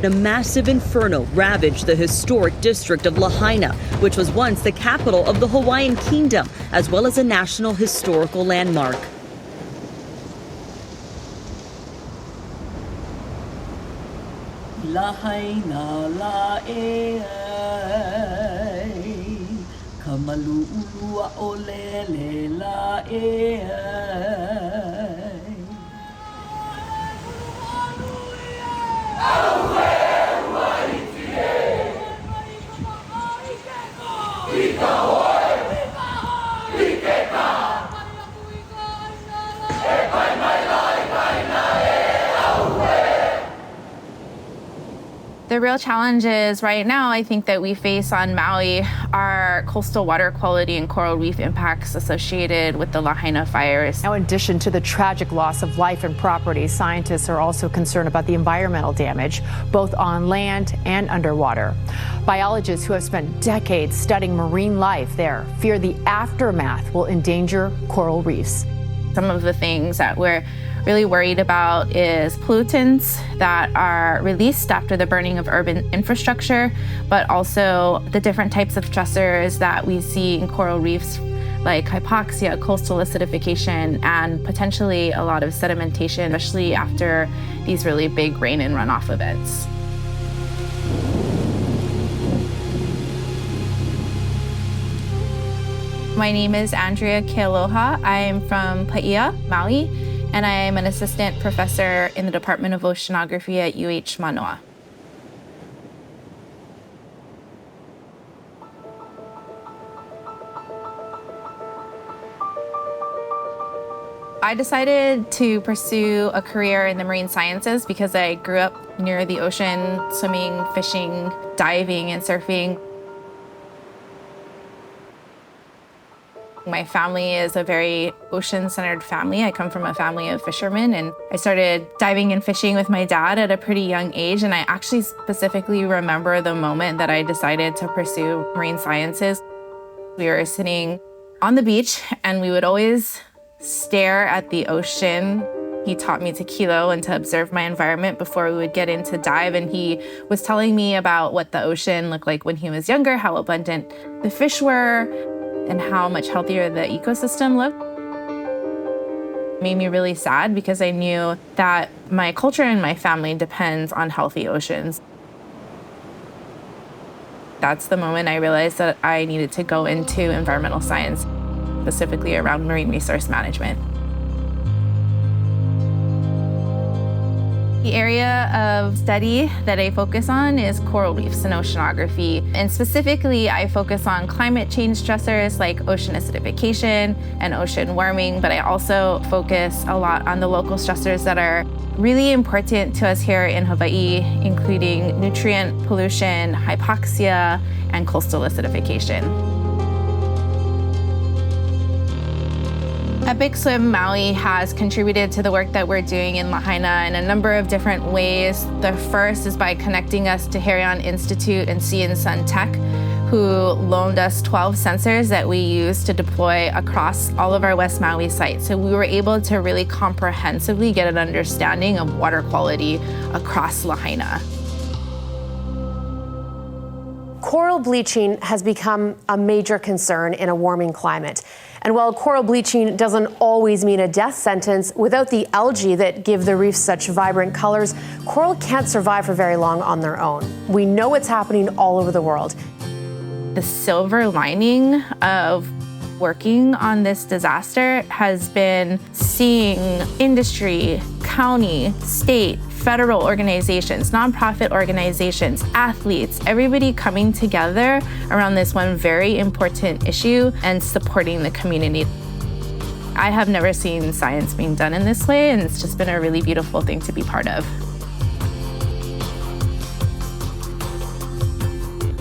A massive inferno ravaged the historic district of Lahaina, which was once the capital of the Hawaiian Kingdom, as well as a national historical landmark. Lahaina la e ai, kamalu'ulua o lele la e ai. The real challenges right now, I think, that we face on Maui are coastal water quality and coral reef impacts associated with the Lahaina fires. Now, in addition to the tragic loss of life and property, scientists are also concerned about the environmental damage, both on land and underwater. Biologists who have spent decades studying marine life there fear the aftermath will endanger coral reefs. Some of the things that we're really worried about is pollutants that are released after the burning of urban infrastructure, but also the different types of stressors that we see in coral reefs, like hypoxia, coastal acidification, and potentially a lot of sedimentation, especially after these really big rain and runoff events. My name is Andrea Kealoha. I'm from Paia, Maui, and I am an assistant professor in the Department of Oceanography at UH Manoa. I decided to pursue a career in the marine sciences because I grew up near the ocean, swimming, fishing, diving, and surfing. My family is a very ocean-centered family. I come from a family of fishermen, and I started diving and fishing with my dad at a pretty young age, and I actually specifically remember the moment that I decided to pursue marine sciences. We were sitting on the beach, and we would always stare at the ocean. He taught me to kilo and to observe my environment before we would get into dive, and he was telling me about what the ocean looked like when he was younger, how abundant the fish were, and how much healthier the ecosystem looked. It made me really sad because I knew that my culture and my family depends on healthy oceans. That's the moment I realized that I needed to go into environmental science, specifically around marine resource management. The area of study that I focus on is coral reefs and oceanography. And specifically, I focus on climate change stressors like ocean acidification and ocean warming, but I also focus a lot on the local stressors that are really important to us here in Hawaii, including nutrient pollution, hypoxia, and coastal acidification. Epic Swim Maui has contributed to the work that we're doing in Lahaina in a number of different ways. The first is by connecting us to Hereon Institute and Sea and Sun Tech, who loaned us 12 sensors that we use to deploy across all of our West Maui sites. So we were able to really comprehensively get an understanding of water quality across Lahaina. Coral bleaching has become a major concern in a warming climate. And while coral bleaching doesn't always mean a death sentence, without the algae that give the reef such vibrant colors, coral can't survive for very long on their own. We know it's happening all over the world. The silver lining of working on this disaster has been seeing industry, county, state, federal organizations, nonprofit organizations, athletes, everybody coming together around this one very important issue and supporting the community. I have never seen science being done in this way, and it's just been a really beautiful thing to be part of.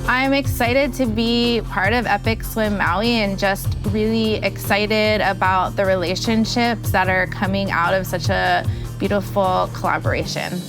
I'm excited to be part of Epic Swim Maui and just really excited about the relationships that are coming out of such a beautiful collaboration.